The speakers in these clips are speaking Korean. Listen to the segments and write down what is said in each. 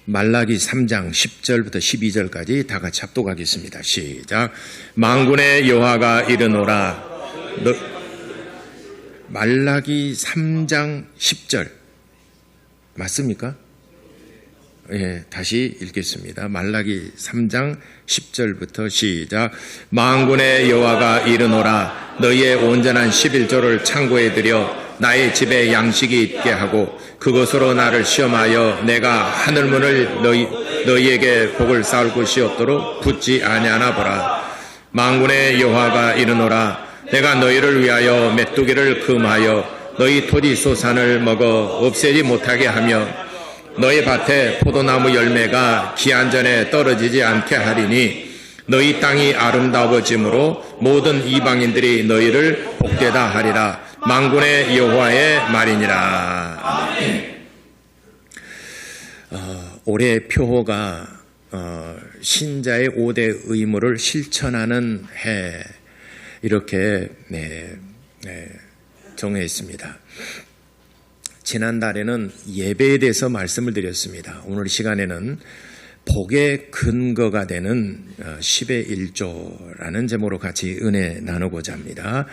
말라기 3장 10절부터 12절까지 다 같이 합독하겠습니다. 시작. 만군의 여호와가 이르노라. 말라기 3장 10절 맞습니까? 예, 다시 읽겠습니다. 말라기 3장 10절부터 시작. 만군의 여호와가 이르노라. 너희의 온전한 11조를 창고에 들여 나의 집에 양식이 있게 하고 그것으로 나를 시험하여 내가 하늘문을 너희에게 복을 쌓을 곳이 없도록 붙지 아니하나 보라. 만군의 여호와가 이르노라. 내가 너희를 위하여 메뚜기를 금하여 너희 토지 소산을 먹어 없애지 못하게 하며 너희 밭에 포도나무 열매가 기한 전에 떨어지지 않게 하리니 너희 땅이 아름다워짐으로 모든 이방인들이 너희를 복되다 하리라. 만군의 여호와의 말이니라. 올해 표호가 신자의 5대 의무를 실천하는 해 이렇게 정했습니다. 지난달에는 예배에 대해서 말씀을 드렸습니다. 오늘 시간에는 복의 근거가 되는 10의 1조라는 제목으로 같이 은혜 나누고자 합니다.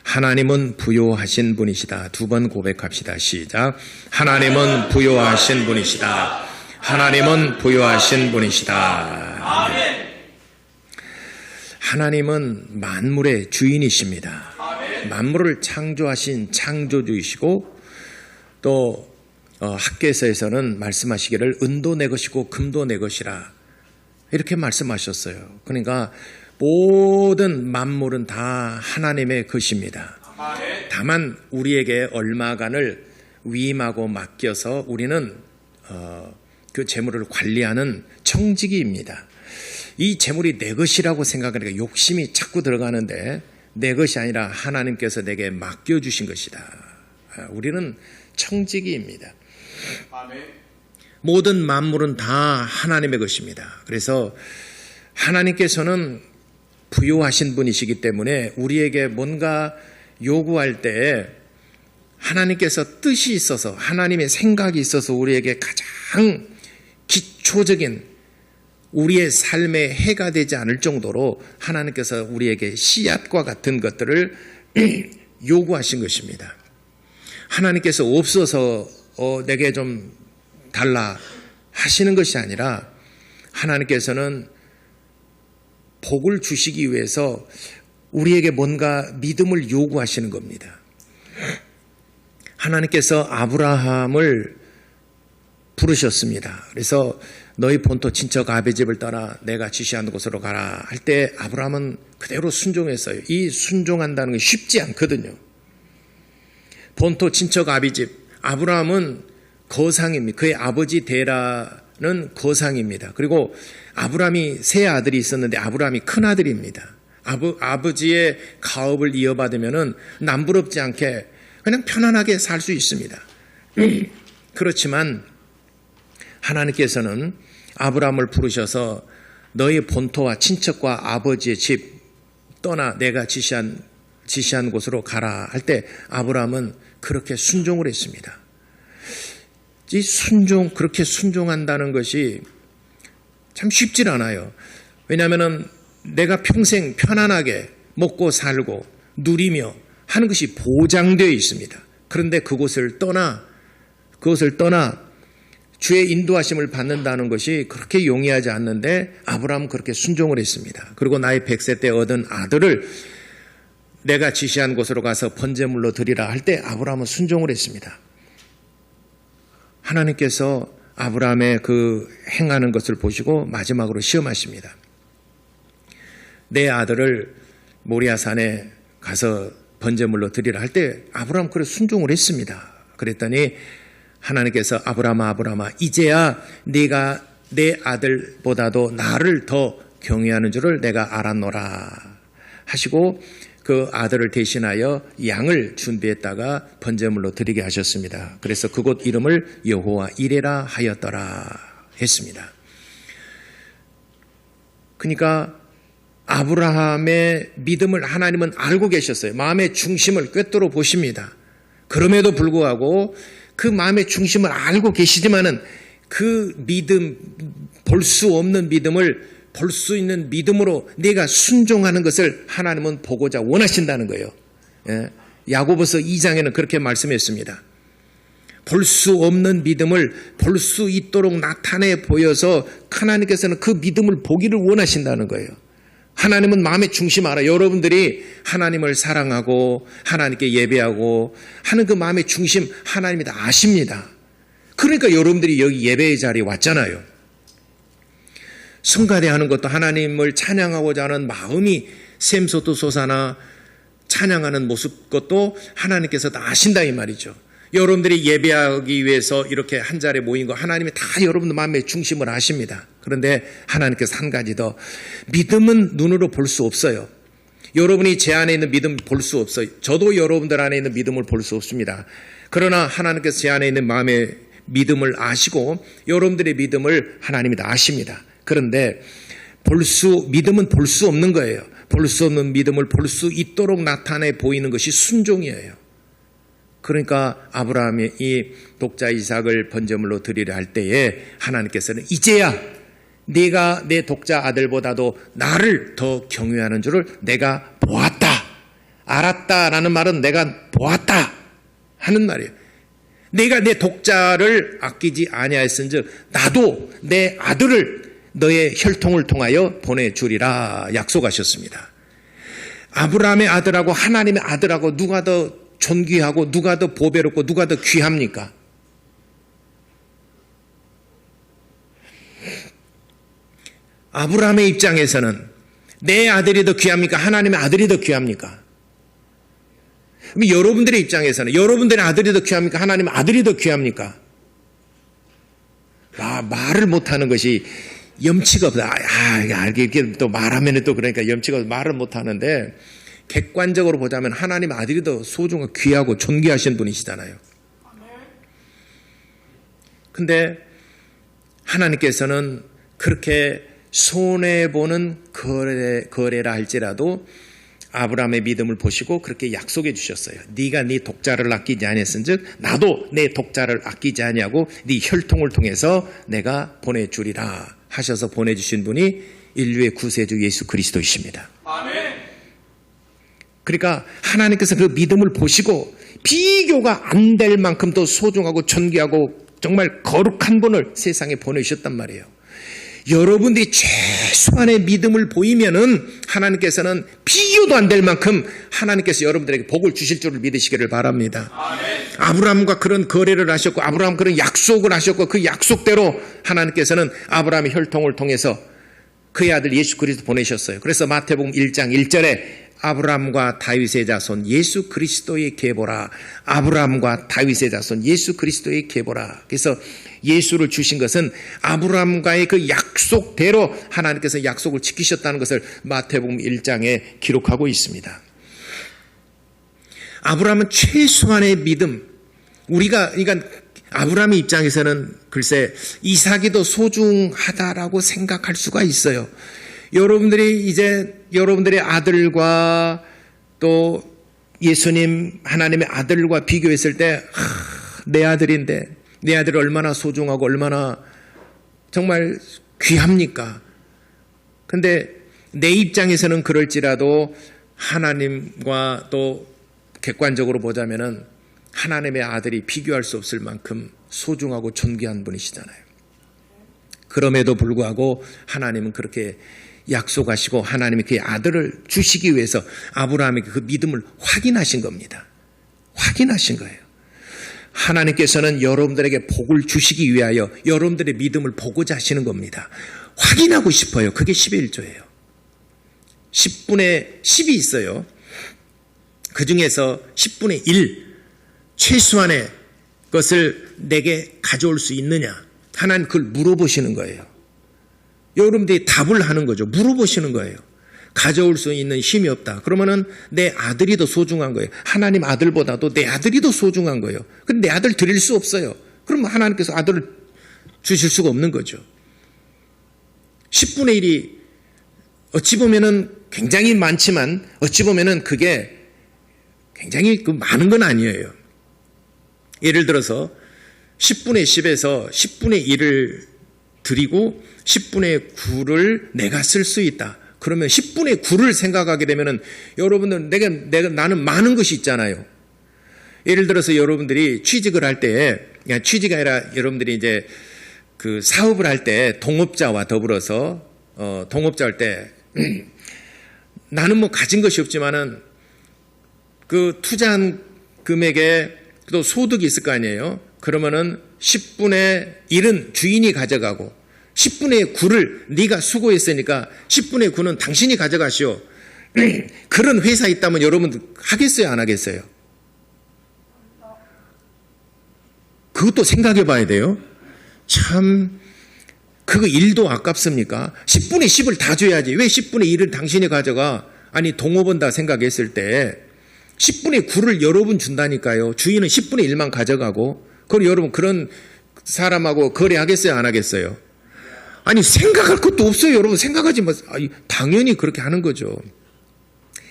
하나님은 부요하신 분이시다. 두 번 고백합시다. 시작. 하나님은 부요하신 분이시다. 하나님은 부요하신 분이시다. 아멘. 하나님은 만물의 주인이십니다. 아멘. 만물을 창조하신 창조주이시고 또 학개서에서는 말씀하시기를 은도 내 것이고 금도 내 것이라 이렇게 말씀하셨어요. 그러니까 모든 만물은 다 하나님의 것입니다. 다만 우리에게 얼마간을 위임하고 맡겨서 우리는 그 재물을 관리하는 청지기입니다. 이 재물이 내 것이라고 생각하니까 욕심이 자꾸 들어가는데 내 것이 아니라 하나님께서 내게 맡겨주신 것이다. 우리는 청지기입니다. 모든 만물은 다 하나님의 것입니다. 그래서 하나님께서는 부요하신 분이시기 때문에 우리에게 뭔가 요구할 때 하나님께서 뜻이 있어서 하나님의 생각이 있어서 우리에게 가장 기초적인 우리의 삶에 해가 되지 않을 정도로 하나님께서 우리에게 씨앗과 같은 것들을 요구하신 것입니다. 하나님께서 없어서 내게 좀 달라 하시는 것이 아니라 하나님께서는 복을 주시기 위해서 우리에게 뭔가 믿음을 요구하시는 겁니다. 하나님께서 아브라함을 부르셨습니다. 그래서 너희 본토 친척 아비 집을 떠나 내가 지시하는 곳으로 가라 할 때 아브라함은 그대로 순종했어요. 이 순종한다는 게 쉽지 않거든요. 본토 친척 아비 집, 아브라함은 거상입니다. 그의 아버지 데라는 거상입니다. 그리고 아브라함이 세 아들이 있었는데 아브라함이 큰 아들입니다. 아버지의 가업을 이어받으면 남부럽지 않게 그냥 편안하게 살 수 있습니다. 그렇지만 하나님께서는 아브라함을 부르셔서 너희 본토와 친척과 아버지의 집 떠나 내가 지시한 곳으로 가라 할 때 아브라함은 그렇게 순종을 했습니다. 이 그렇게 순종한다는 것이 참 쉽질 않아요. 왜냐하면 내가 평생 편안하게 먹고 살고 누리며 하는 것이 보장되어 있습니다. 그런데 그것을 떠나 주의 인도하심을 받는다는 것이 그렇게 용이하지 않는데 아브라함은 그렇게 순종을 했습니다. 그리고 나이 100세 때 얻은 아들을 내가 지시한 곳으로 가서 번제물로 드리라 할 때 아브라함은 순종을 했습니다. 하나님께서 아브라함의 그 행하는 것을 보시고 마지막으로 시험하십니다. 내 아들을 모리아산에 가서 번제물로 드리라 할 때 아브라함 그래 순종을 했습니다. 그랬더니 하나님께서 아브라함아 이제야 네가 내 아들보다도 나를 더 경외하는 줄을 내가 알았노라 하시고 그 아들을 대신하여 양을 준비했다가 번제물로 드리게 하셨습니다. 그래서 그곳 이름을 여호와 이레라 하였더라 했습니다. 그러니까 아브라함의 믿음을 하나님은 알고 계셨어요. 마음의 중심을 꿰뚫어 보십니다. 그럼에도 불구하고 그 마음의 중심을 알고 계시지만은 그 믿음, 볼 수 없는 믿음을 볼 수 있는 믿음으로 내가 순종하는 것을 하나님은 보고자 원하신다는 거예요. 예. 야고보서 2장에는 그렇게 말씀했습니다. 볼 수 없는 믿음을 볼 수 있도록 나타내 보여서 하나님께서는 그 믿음을 보기를 원하신다는 거예요. 하나님은 마음의 중심 알아요. 여러분들이 하나님을 사랑하고 하나님께 예배하고 하는 그 마음의 중심 하나님이 다 아십니다. 그러니까 여러분들이 여기 예배의 자리에 왔잖아요. 성가대하는 것도 하나님을 찬양하고자 하는 마음이 샘솟도 솟아나 찬양하는 모습 것도 하나님께서 다 아신다 이 말이죠. 여러분들이 예배하기 위해서 이렇게 한 자리에 모인 거 하나님이 다 여러분들 마음의 중심을 아십니다. 그런데 하나님께서 한 가지 더, 믿음은 눈으로 볼 수 없어요. 여러분이 제 안에 있는 믿음 볼 수 없어요. 저도 여러분들 안에 있는 믿음을 볼 수 없습니다. 그러나 하나님께서 제 안에 있는 마음의 믿음을 아시고 여러분들의 믿음을 하나님이 다 아십니다. 그런데 믿음은 볼 수 없는 거예요. 볼 수 없는 믿음을 볼 수 있도록 나타내 보이는 것이 순종이에요. 그러니까 아브라함이 이 독자 이삭을 번제물로 드리려 할 때에 하나님께서는 이제야 네가 내 독자 아들보다도 나를 더 경외하는 줄을 내가 보았다. 알았다라는 말은 내가 보았다 하는 말이에요. 내가 내 독자를 아끼지 아니하였은즉 나도 내 아들을 너의 혈통을 통하여 보내주리라 약속하셨습니다. 아브라함의 아들하고 하나님의 아들하고 누가 더 존귀하고 누가 더 보배롭고 누가 더 귀합니까? 아브라함의 입장에서는 내 아들이 더 귀합니까? 하나님의 아들이 더 귀합니까? 여러분들의 입장에서는 여러분들의 아들이 더 귀합니까? 하나님의 아들이 더 귀합니까? 말을 못하는 것이 염치가 없다. 이렇게 또 말하면 또 그러니까 염치가 없어 말을 못하는데, 객관적으로 보자면 하나님 아들이 더 소중하고 귀하고 존귀하신 분이시잖아요. 근데 하나님께서는 그렇게 손해보는 거래라 할지라도 아브라함의 믿음을 보시고 그렇게 약속해 주셨어요. 네가 네 독자를 아끼지 아니했은즉 나도 내 독자를 아끼지 아니하고 네 혈통을 통해서 내가 보내주리라 하셔서 보내주신 분이 인류의 구세주 예수 그리스도이십니다. 아멘. 그러니까 하나님께서 그 믿음을 보시고 비교가 안 될 만큼 더 소중하고 존귀하고 정말 거룩한 분을 세상에 보내주셨단 말이에요. 여러분들이 최소한의 믿음을 보이면은 하나님께서는 비교도 안 될 만큼 하나님께서 여러분들에게 복을 주실 줄을 믿으시기를 바랍니다. 아멘. 아브라함과 그런 거래를 하셨고 아브라함 그런 약속을 하셨고 그 약속대로 하나님께서는 아브라함의 혈통을 통해서 그의 아들 예수 그리스도 보내셨어요. 그래서 마태복음 1장 1절에 아브라함과 다윗의 자손 예수 그리스도의 계보라. 아브라함과 다윗의 자손 예수 그리스도의 계보라. 그래서 예수를 주신 것은 아브라함과의 그 약속대로 하나님께서 약속을 지키셨다는 것을 마태복음 1장에 기록하고 있습니다. 아브라함은 최소한의 믿음, 그러니까 아브라함의 입장에서는 글쎄 이삭이 더 소중하다라고 생각할 수가 있어요. 여러분들이 이제 여러분들의 아들과 또 예수님 하나님의 아들과 비교했을 때 내 아들인데 내 아들이 얼마나 소중하고 얼마나 정말 귀합니까? 근데 내 입장에서는 그럴지라도 하나님과 또 객관적으로 보자면은 하나님의 아들이 비교할 수 없을 만큼 소중하고 존귀한 분이시잖아요. 그럼에도 불구하고 하나님은 그렇게 약속하시고 하나님이 그의 아들을 주시기 위해서 아브라함에게 그 믿음을 확인하신 겁니다. 확인하신 거예요. 하나님께서는 여러분들에게 복을 주시기 위하여 여러분들의 믿음을 보고자 하시는 겁니다. 확인하고 싶어요. 그게 11조예요. 10분의 10이 있어요. 그 중에서 10분의 1 최소한의 것을 내게 가져올 수 있느냐? 하나님 그걸 물어보시는 거예요. 여러분들이 답을 하는 거죠. 물어보시는 거예요. 가져올 수 있는 힘이 없다. 그러면은 내 아들이 더 소중한 거예요. 하나님 아들보다도 내 아들이 더 소중한 거예요. 근데 내 아들 드릴 수 없어요. 그러면 하나님께서 아들을 주실 수가 없는 거죠. 10분의 1이 어찌 보면은 굉장히 많지만 어찌 보면은 그게 굉장히 많은 건 아니에요. 예를 들어서 10분의 10에서 10분의 1을 드리고 10분의 9를 내가 쓸 수 있다. 그러면 10분의 9를 생각하게 되면은 여러분들 나는 많은 것이 있잖아요. 예를 들어서 여러분들이 취직을 할 때, 취직이 아니라 여러분들이 이제 그 사업을 할 때 동업자와 더불어서 동업자 할 때 나는 뭐 가진 것이 없지만은 그 투자한 금액에 또 소득이 있을 거 아니에요. 그러면은 10분의 1은 주인이 가져가고 10분의 9를 네가 수고했으니까 10분의 9는 당신이 가져가시오. 그런 회사 있다면 여러분 하겠어요, 안 하겠어요? 그것도 생각해 봐야 돼요. 참 그거 일도 아깝습니까? 10분의 10을 다 줘야지. 왜 10분의 1을 당신이 가져가? 아니 동업원다 생각했을 때 10분의 9를 여러분 준다니까요. 주인은 10분의 1만 가져가고. 그럼 여러분 그런 사람하고 거래하겠어요, 안 하겠어요? 아니 생각할 것도 없어요. 여러분 생각하지 마세요. 당연히 그렇게 하는 거죠.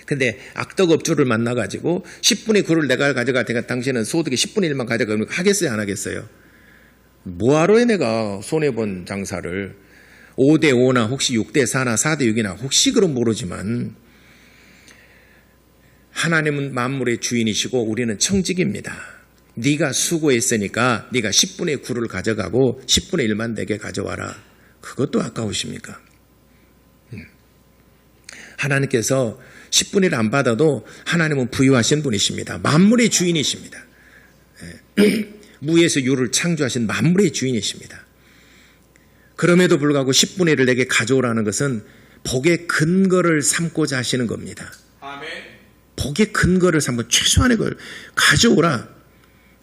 근데 악덕업주를 만나가지고 10분의 9를 내가 가져갈 테니까 당신은 소득의 10분의 1만 가져가면 하겠어요, 안 하겠어요? 뭐하러 해 내가 손해본 장사를. 5대 5나 혹시 6대 4나 4대 6이나 혹시 그럼 모르지만 하나님은 만물의 주인이시고 우리는 청직입니다. 네가 수고했으니까 네가 10분의 9를 가져가고 10분의 1만 내게 가져와라. 그것도 아까우십니까? 하나님께서 10분의 1 안 받아도 하나님은 부유하신 분이십니다. 만물의 주인이십니다. 무에서 유를 창조하신 만물의 주인이십니다. 그럼에도 불구하고 10분의 1을 내게 가져오라는 것은 복의 근거를 삼고자 하시는 겁니다. 아멘. 복의 근거를 삼고 최소한의 걸 가져오라.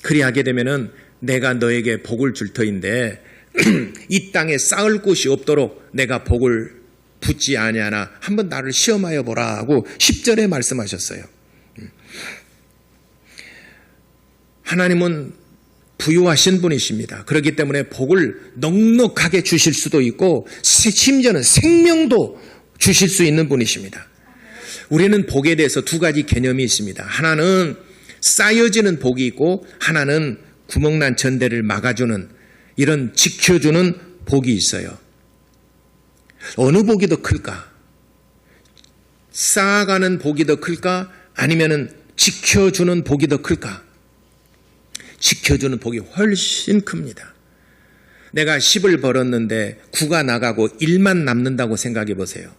그리하게 되면은 내가 너에게 복을 줄 터인데 이 땅에 쌓을 곳이 없도록 내가 복을 붓지 아니하나 한번 나를 시험하여 보라 하고 10절에 말씀하셨어요. 하나님은 부유하신 분이십니다. 그렇기 때문에 복을 넉넉하게 주실 수도 있고 심지어는 생명도 주실 수 있는 분이십니다. 우리는 복에 대해서 두 가지 개념이 있습니다. 하나는 쌓여지는 복이 있고 하나는 구멍난 전대를 막아주는 이런 지켜주는 복이 있어요. 어느 복이 더 클까? 쌓아가는 복이 더 클까? 아니면은 지켜주는 복이 더 클까? 지켜주는 복이 훨씬 큽니다. 내가 10을 벌었는데 9가 나가고 1만 남는다고 생각해 보세요.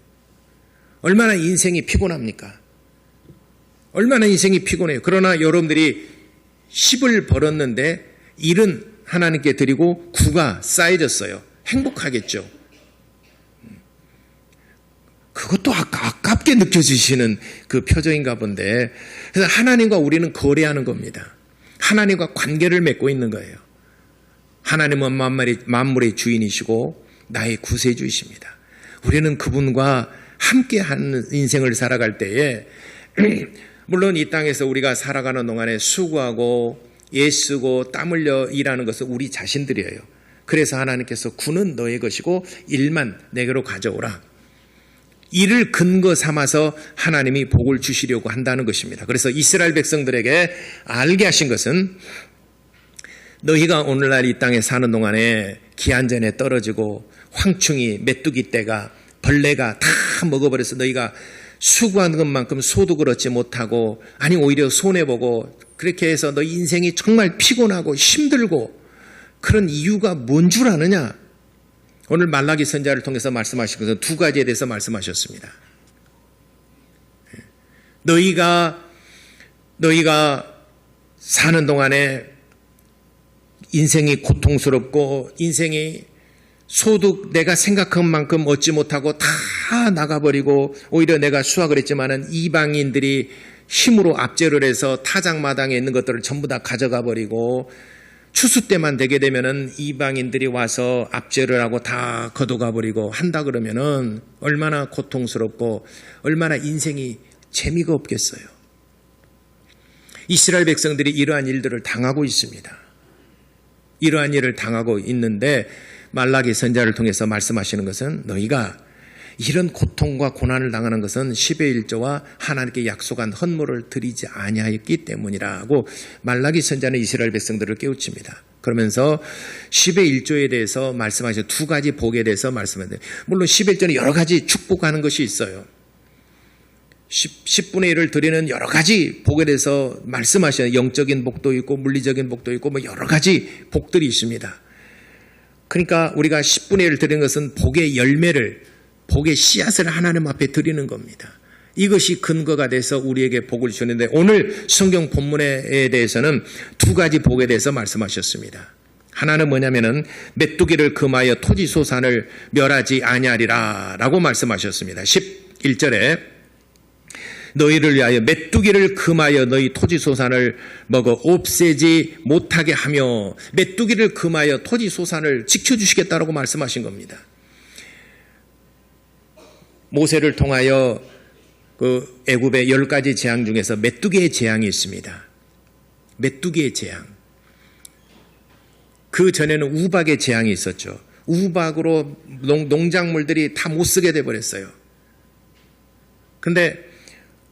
얼마나 인생이 피곤합니까? 얼마나 인생이 피곤해요. 그러나 여러분들이 10을 벌었는데 1은 하나님께 드리고 9가 쌓여졌어요. 행복하겠죠. 그것도 아깝게 느껴지시는 그 표정인가 본데, 그래서 하나님과 우리는 거래하는 겁니다. 하나님과 관계를 맺고 있는 거예요. 하나님은 만물의 주인이시고 나의 구세주이십니다. 우리는 그분과 함께하는 인생을 살아갈 때에 물론 이 땅에서 우리가 살아가는 동안에 수고하고 애쓰고 땀 흘려 일하는 것은 우리 자신들이에요. 그래서 하나님께서 9는 너의 것이고 1만 내게로 가져오라. 이를 근거 삼아서 하나님이 복을 주시려고 한다는 것입니다. 그래서 이스라엘 백성들에게 알게 하신 것은 너희가 오늘날 이 땅에 사는 동안에 기한전에 떨어지고 황충이 메뚜기 떼가 벌레가 다 먹어버려서 너희가 수고한 것만큼 소득을 얻지 못하고 아니 오히려 손해보고 그렇게 해서 너희 인생이 정말 피곤하고 힘들고 그런 이유가 뭔 줄 아느냐? 오늘 말라기 선지자를 통해서 말씀하신 것은 두 가지에 대해서 말씀하셨습니다. 너희가 사는 동안에 인생이 고통스럽고 인생이 소득 내가 생각한 만큼 얻지 못하고 다 나가버리고 오히려 내가 수확을 했지만은 이방인들이 힘으로 압제를 해서 타작마당에 있는 것들을 전부 다 가져가 버리고 추수 때만 되게 되면은 이방인들이 와서 압제를 하고 다 걷어가 버리고 한다 그러면은 얼마나 고통스럽고 얼마나 인생이 재미가 없겠어요. 이스라엘 백성들이 이러한 일들을 당하고 있습니다. 이러한 일을 당하고 있는데 말라기 선지자를 통해서 말씀하시는 것은 너희가 이런 고통과 고난을 당하는 것은 10의 1조와 하나님께 약속한 헌물을 드리지 아니하였기 때문이라고 말라기 선지자는 이스라엘 백성들을 깨우칩니다. 그러면서 10의 1조에 대해서 말씀하셔. 두 가지 복에 대해서 말씀하는데, 물론 10의 1조는 여러 가지 축복하는 것이 있어요. 10분의 1을 드리는 여러 가지 복에 대해서 말씀하셔요. 영적인 복도 있고 물리적인 복도 있고 뭐 여러 가지 복들이 있습니다. 그러니까 우리가 10분의 1을 드리는 것은 복의 열매를, 복의 씨앗을 하나님 앞에 드리는 겁니다. 이것이 근거가 돼서 우리에게 복을 주는데, 오늘 성경 본문에 대해서는 두 가지 복에 대해서 말씀하셨습니다. 하나는 뭐냐면은 메뚜기를 금하여 토지 소산을 멸하지 아니하리라 라고 말씀하셨습니다. 11절에 너희를 위하여 메뚜기를 금하여 너희 토지 소산을 먹어 없애지 못하게 하며, 메뚜기를 금하여 토지 소산을 지켜주시겠다라고 말씀하신 겁니다. 모세를 통하여 그 애굽의 10가지 재앙 중에서 메뚜기의 재앙이 있습니다. 메뚜기의 재앙. 그 전에는 우박의 재앙이 있었죠. 우박으로 농작물들이 다 못 쓰게 돼버렸어요. 근데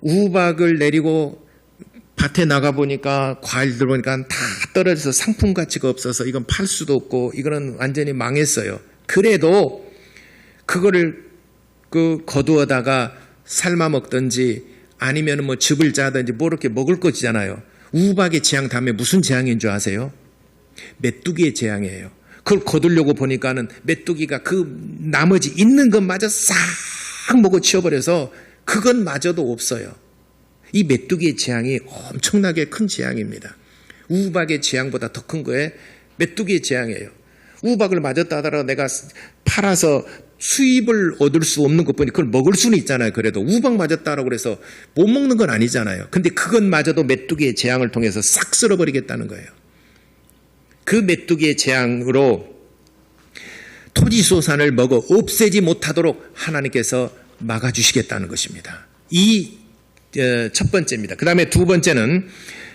우박을 내리고 밭에 나가보니까 과일들 보니까 다 떨어져서 상품 가치가 없어서 이건 팔 수도 없고 이거는 완전히 망했어요. 그래도 그거를 거두어다가 삶아 먹든지 아니면 뭐 즙을 짜든지 뭐 이렇게 먹을 것이잖아요. 우박의 재앙 다음에 무슨 재앙인 줄 아세요? 메뚜기의 재앙이에요. 그걸 거두려고 보니까는 메뚜기가 그 나머지 있는 것마저 싹 먹어 치워버려서 그것마저도 없어요. 이 메뚜기의 재앙이 엄청나게 큰 재앙입니다. 우박의 재앙보다 더 큰 거에 메뚜기의 재앙이에요. 우박을 맞았다 하더라도 내가 팔아서 수입을 얻을 수 없는 것뿐이 그걸 먹을 수는 있잖아요. 그래도 우박 맞았다라고 해서 못 먹는 건 아니잖아요. 근데 그것마저도 메뚜기의 재앙을 통해서 싹 쓸어버리겠다는 거예요. 그 메뚜기의 재앙으로 토지소산을 먹어 없애지 못하도록 하나님께서 막아주시겠다는 것입니다. 이 첫 번째입니다. 그 다음에 두 번째는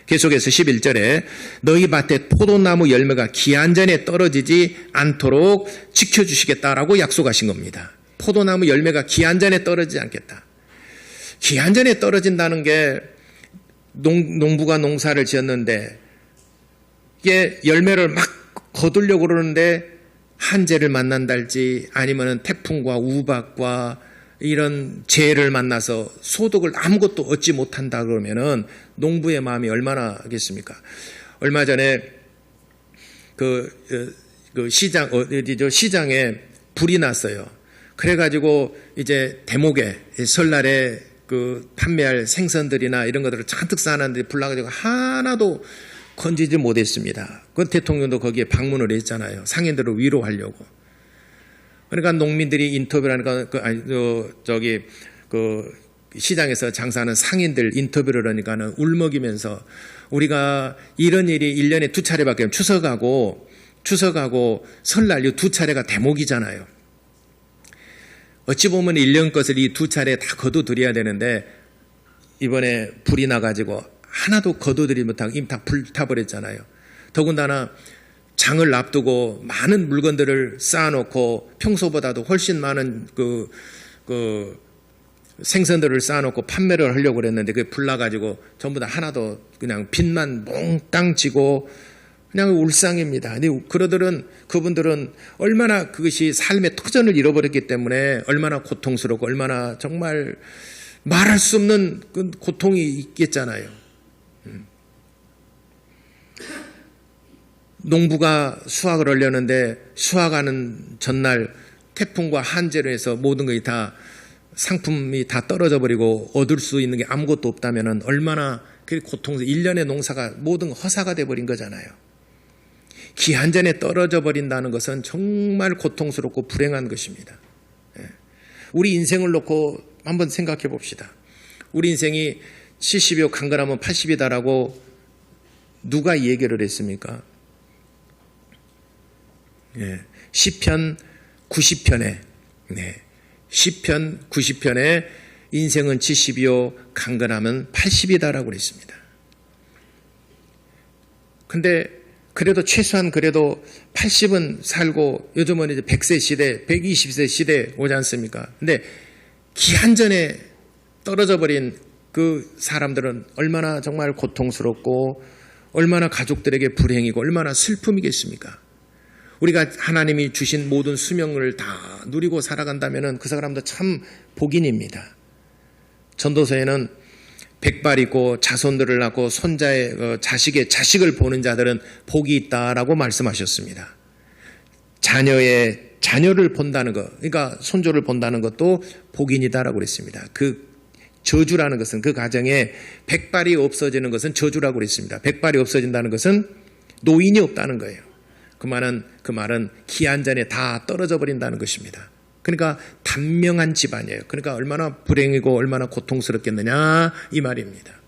계속해서 11절에 너희 밭에 포도나무 열매가 기한 전에 떨어지지 않도록 지켜주시겠다라고 약속하신 겁니다. 포도나무 열매가 기한 전에 떨어지지 않겠다. 기한 전에 떨어진다는 게 농부가 농사를 지었는데 이게 열매를 막 거두려고 그러는데 한재를 만난달지 아니면 태풍과 우박과 이런 재해를 만나서 소득을 아무것도 얻지 못한다 그러면은 농부의 마음이 얼마나 하겠습니까? 얼마 전에 시장에 불이 났어요. 그래가지고 이제 대목에 설날에 판매할 생선들이나 이런 것들을 잔뜩 쌓아놨는데 불나가지고 하나도 건지지 못했습니다. 그 대통령도 거기에 방문을 했잖아요. 상인들을 위로하려고. 그러니까 농민들이 인터뷰를 하니까 시장에서 장사하는 상인들 인터뷰를 하니까는 울먹이면서 우리가 이런 일이 1년에 2차례밖에 없으면 추석하고 설날 이 2차례가 대목이잖아요. 어찌 보면 1년 것을 이 2차례 다 거둬들여야 되는데 이번에 불이 나가지고 하나도 거둬들이지 못하고 이미 다 불타버렸잖아요. 더군다나 장을 앞두고 많은 물건들을 쌓아놓고 평소보다도 훨씬 많은 생선들을 쌓아놓고 판매를 하려고 그랬는데 그게 불나가지고 전부 다 하나도 그냥 빛만 몽땅 지고 그냥 울상입니다. 근데 그분들은 얼마나 그것이 삶의 터전을 잃어버렸기 때문에 얼마나 고통스럽고 얼마나 정말 말할 수 없는 그 고통이 있겠잖아요. 농부가 수확을 하려는데 수확하는 전날 태풍과 한재로 해서 모든 것이 다 상품이 다 떨어져 버리고 얻을 수 있는 게 아무것도 없다면 얼마나 그 고통스러워. 1년의 농사가 모든 허사가 돼버린 거잖아요. 기한 전에 떨어져 버린다는 것은 정말 고통스럽고 불행한 것입니다. 우리 인생을 놓고 한번 생각해 봅시다. 우리 인생이 70이요 강건하면 80이다라고 누가 얘기를 했습니까? 시편 90편에 시편 90편에 인생은 70이요 강건하면 80이다라고 그랬습니다. 근데 그래도 최소한 그래도 80은 살고 요즘은 이제 100세 시대, 120세 시대 오지 않습니까? 근데 기한 전에 떨어져 버린 그 사람들은 얼마나 정말 고통스럽고 얼마나 가족들에게 불행이고 얼마나 슬픔이겠습니까? 우리가 하나님이 주신 모든 수명을 다 누리고 살아간다면 그 사람도 참 복인입니다. 전도서에는 백발이고 자손들을 낳고 손자의 자식의 자식을 보는 자들은 복이 있다라고 말씀하셨습니다. 자녀의 자녀를 본다는 것, 그러니까 손조를 본다는 것도 복인이다라고 그랬습니다. 그 저주라는 것은 그 가정에 백발이 없어지는 것은 저주라고 그랬습니다. 백발이 없어진다는 것은 노인이 없다는 거예요. 그 말은 기한 전에 다 떨어져 버린다는 것입니다. 그러니까 단명한 집안이에요. 그러니까 얼마나 불행이고 얼마나 고통스럽겠느냐 이 말입니다.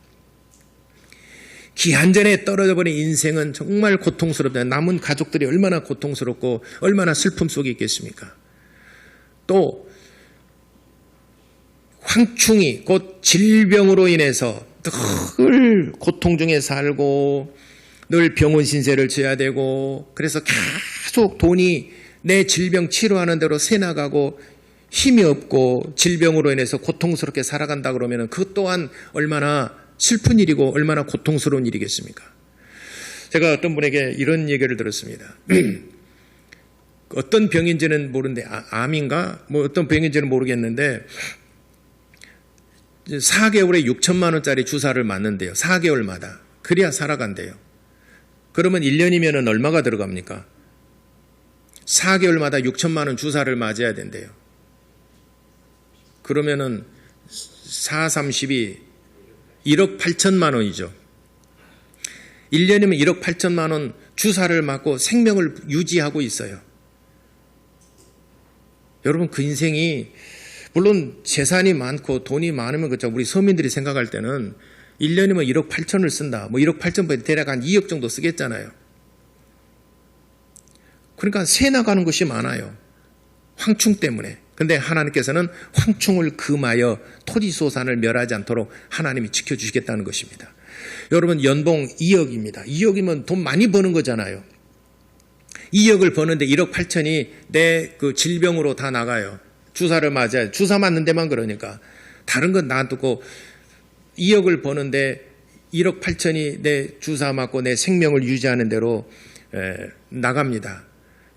기한 전에 떨어져 버린 인생은 정말 고통스럽다. 남은 가족들이 얼마나 고통스럽고 얼마나 슬픔 속에 있겠습니까? 또 황충이 곧 질병으로 인해서 늘 고통 중에 살고 늘 병원 신세를 져야 되고 그래서 계속 돈이 내 질병 치료하는 대로 새 나가고 힘이 없고 질병으로 인해서 고통스럽게 살아간다 그러면 그것 또한 얼마나 슬픈 일이고 얼마나 고통스러운 일이겠습니까? 제가 어떤 분에게 이런 얘기를 들었습니다. 어떤 병인지는 모르는데 암인가? 뭐 어떤 병인지는 모르겠는데 4개월에 6천만 원짜리 주사를 맞는데요. 4개월마다. 그래야 살아간대요. 그러면 1년이면 얼마가 들어갑니까? 4개월마다 6천만 원 주사를 맞아야 된대요. 그러면은 4, 30이 1억 8천만 원이죠. 1년이면 1억 8천만 원 주사를 맞고 생명을 유지하고 있어요. 여러분 그 인생이 물론 재산이 많고 돈이 많으면 그렇죠. 우리 서민들이 생각할 때는 1년이면 1억 8천을 쓴다. 뭐 1억 8천보다 대략 한 2억 정도 쓰겠잖아요. 그러니까 새 나가는 것이 많아요. 황충 때문에. 근데 하나님께서는 황충을 금하여 토지소산을 멸하지 않도록 하나님이 지켜주시겠다는 것입니다. 여러분 연봉 2억입니다. 2억이면 돈 많이 버는 거잖아요. 2억을 버는데 1억 8천이 내 그 질병으로 다 나가요. 주사를 맞아야 주사 맞는 데만 그러니까 다른 건 놔두고 2억을 버는데 1억 8천이 내 주사 맞고 내 생명을 유지하는 대로 나갑니다.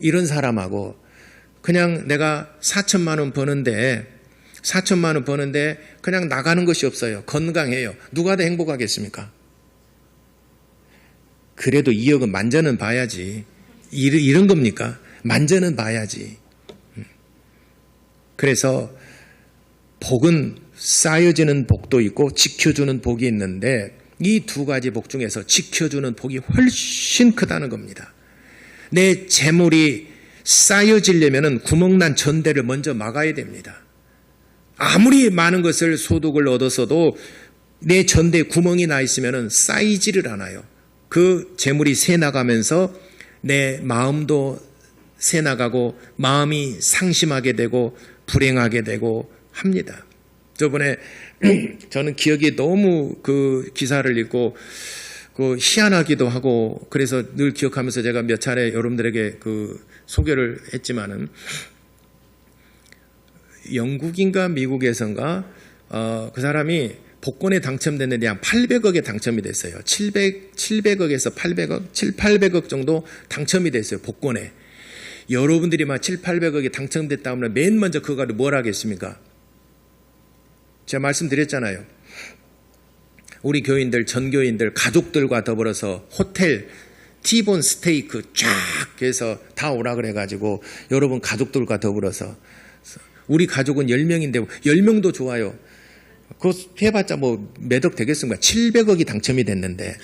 이런 사람하고 그냥 내가 4천만 원 버는데 그냥 나가는 것이 없어요. 건강해요. 누가 더 행복하겠습니까? 그래도 2억은 만져는 봐야지. 이런 겁니까? 만져는 봐야지. 그래서 복은 쌓여지는 복도 있고 지켜주는 복이 있는데 이 두 가지 복 중에서 지켜주는 복이 훨씬 크다는 겁니다. 내 재물이 쌓여지려면 구멍난 전대를 먼저 막아야 됩니다. 아무리 많은 것을 소득을 얻었어도 내 전대에 구멍이 나 있으면 쌓이지를 않아요. 그 재물이 새 나가면서 내 마음도 새 나가고 마음이 상심하게 되고 불행하게 되고 합니다. 저번에 저는 기억이 너무 그 기사를 읽고 그 희한하기도 하고 그래서 늘 기억하면서 제가 몇 차례 여러분들에게 그 소개를 했지만은 영국인가 미국에선가 그 사람이 복권에 당첨됐는데 한 800억에 당첨이 됐어요. 700억에서 800억, 800억 정도 당첨이 됐어요. 복권에. 여러분들이 막 800억이 당첨됐다 하면 맨 먼저 그거를 뭘 하겠습니까? 제가 말씀드렸잖아요. 우리 교인들, 전교인들, 가족들과 더불어서 호텔, 티본 스테이크 쫙 해서 다 오라 그래가지고 여러분 가족들과 더불어서 우리 가족은 10명인데 10명도 좋아요. 그거 해봤자 뭐 몇 억 되겠습니까? 700억이 당첨이 됐는데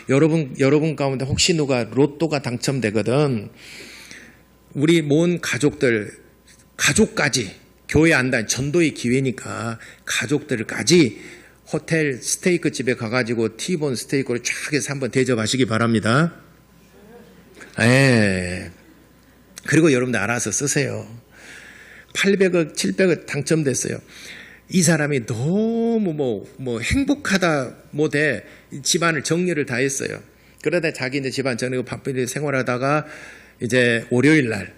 여러분 가운데 혹시 누가 로또가 당첨되거든 우리 모은 가족까지 교회 안 다니 전도의 기회니까 가족들까지 호텔 스테이크 집에 가가지고 티본 스테이크를 쫙 해서 한번 대접하시기 바랍니다. 그리고 여러분들 알아서 쓰세요. 800억, 700억 당첨됐어요. 이 사람이 너무 행복하다 못해 집안을 정리를 다 했어요. 그러다 자기 이제 집안 정리하고 바쁘게 생활하다가 이제 월요일 날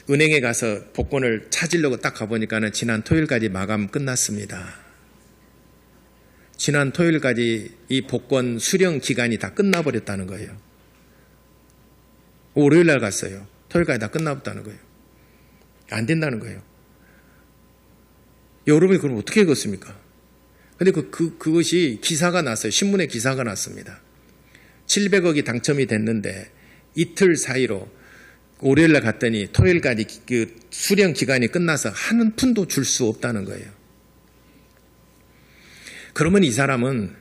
은행에 가서 복권을 찾으려고 딱 가보니까는 지난 토요일까지 마감 끝났습니다. 지난 토요일까지 이 복권 수령 기간이 다 끝나버렸다는 거예요. 월요일 날 갔어요. 토요일까지 다 끝나버렸다는 거예요. 안 된다는 거예요. 여러분이 그럼 어떻게 읽었습니까? 근데 그것이 기사가 났어요. 신문에 기사가 났습니다. 700억이 당첨이 됐는데 이틀 사이로 월요일 날 갔더니 토요일까지 그 수령 기간이 끝나서 한 푼도 줄 수 없다는 거예요. 그러면 이 사람은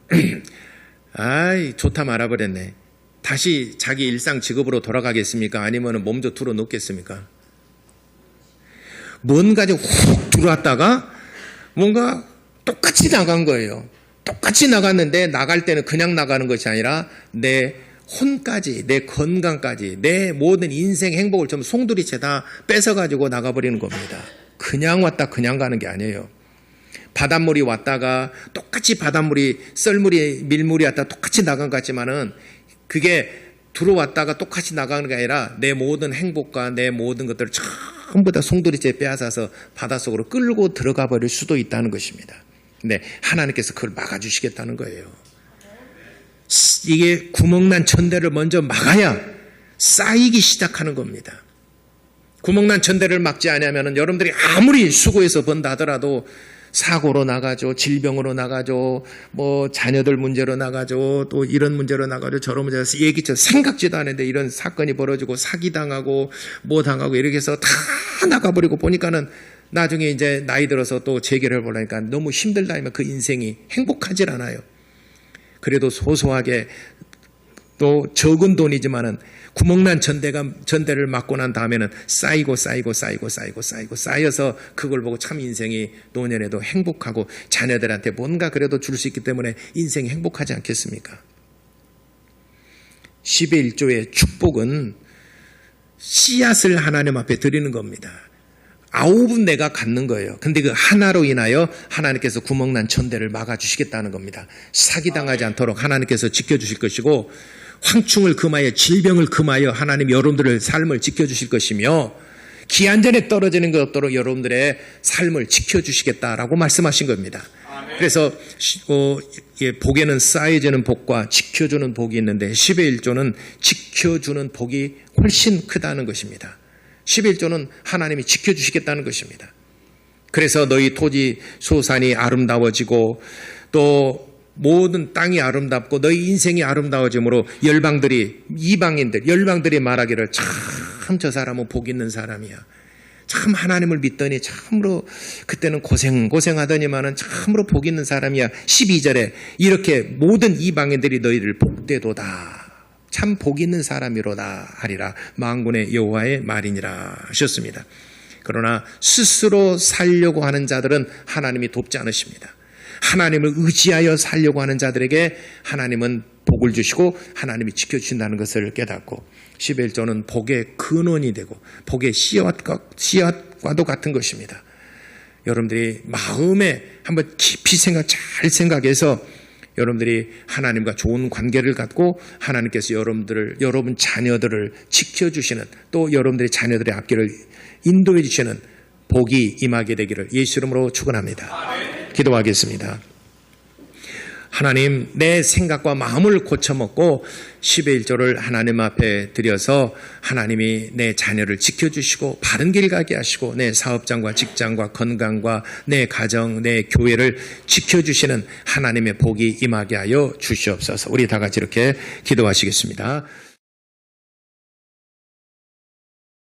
아이 좋다 말아버렸네. 다시 자기 일상 직업으로 돌아가겠습니까? 아니면 몸져 들어 놓겠습니까? 뭔가 좀 훅 들어왔다가 뭔가 똑같이 나간 거예요. 똑같이 나갔는데 나갈 때는 그냥 나가는 것이 아니라 내 혼까지, 내 건강까지, 내 모든 인생 행복을 좀 송두리째 다 뺏어가지고 나가버리는 겁니다. 그냥 왔다 그냥 가는 게 아니에요. 바닷물이 왔다가 똑같이 바닷물이 썰물이 밀물이 왔다가 똑같이 나간 것 같지만은 그게 들어왔다가 똑같이 나가는 게 아니라 내 모든 행복과 내 모든 것들을 전부 다 송두리째 빼앗아서 바닷속으로 끌고 들어가 버릴 수도 있다는 것입니다. 근데 하나님께서 그걸 막아주시겠다는 거예요. 이게 구멍난 천대를 먼저 막아야 쌓이기 시작하는 겁니다. 구멍난 천대를 막지 않으면 여러분들이 아무리 수고해서 번다 하더라도 사고로 나가죠. 질병으로 나가죠. 뭐 자녀들 문제로 나가죠. 또 이런 문제로 나가죠. 저런 문제로 얘기처럼 생각지도 않은데 이런 사건이 벌어지고 사기당하고 뭐 당하고 이렇게 해서 다 나가버리고 보니까는 나중에 이제 나이 들어서 또 재결을 보려니까 너무 힘들다 하면 그 인생이 행복하질 않아요. 그래도 소소하게 또 적은 돈이지만은 구멍난 전대를 맞고 난 다음에는 쌓여서 그걸 보고 참 인생이 노년에도 행복하고 자녀들한테 뭔가 그래도 줄 수 있기 때문에 인생이 행복하지 않겠습니까? 10의 1조의 축복은 씨앗을 하나님 앞에 드리는 겁니다. 9은 내가 갖는 거예요. 근데 그 하나로 인하여 하나님께서 구멍난 천대를 막아주시겠다는 겁니다. 사기당하지 않도록 하나님께서 지켜주실 것이고 황충을 금하여 질병을 금하여 하나님 여러분들의 삶을 지켜주실 것이며 기한전에 떨어지는 것 없도록 여러분들의 삶을 지켜주시겠다라고 말씀하신 겁니다. 그래서 복에는 쌓여지는 복과 지켜주는 복이 있는데 10의 1조는 지켜주는 복이 훨씬 크다는 것입니다. 11조는 하나님이 지켜주시겠다는 것입니다. 그래서 너희 토지 소산이 아름다워지고 또 모든 땅이 아름답고 너희 인생이 아름다워지므로 열방들이 말하기를 참 저 사람은 복 있는 사람이야. 참 하나님을 믿더니 참으로 그때는 고생하더니만은 참으로 복 있는 사람이야. 12절에 이렇게 모든 이방인들이 너희를 복되도다. 참 복 있는 사람이로다 하리라. 만군의 여호와의 말이니라 하셨습니다. 그러나 스스로 살려고 하는 자들은 하나님이 돕지 않으십니다. 하나님을 의지하여 살려고 하는 자들에게 하나님은 복을 주시고 하나님이 지켜주신다는 것을 깨닫고 11조는 복의 근원이 되고 복의 씨앗과도 같은 것입니다. 여러분들이 마음에 한번 깊이 잘 생각해서 여러분들이 하나님과 좋은 관계를 갖고 하나님께서 여러분 자녀들을 지켜주시는 또 여러분들의 자녀들의 앞길을 인도해 주시는 복이 임하게 되기를 예수 이름으로 축원합니다. 기도하겠습니다. 하나님 내 생각과 마음을 고쳐먹고 10의 1조를 하나님 앞에 드려서 하나님이 내 자녀를 지켜주시고 바른 길 가게 하시고 내 사업장과 직장과 건강과 내 가정, 내 교회를 지켜주시는 하나님의 복이 임하게 하여 주시옵소서. 우리 다 같이 이렇게 기도하시겠습니다.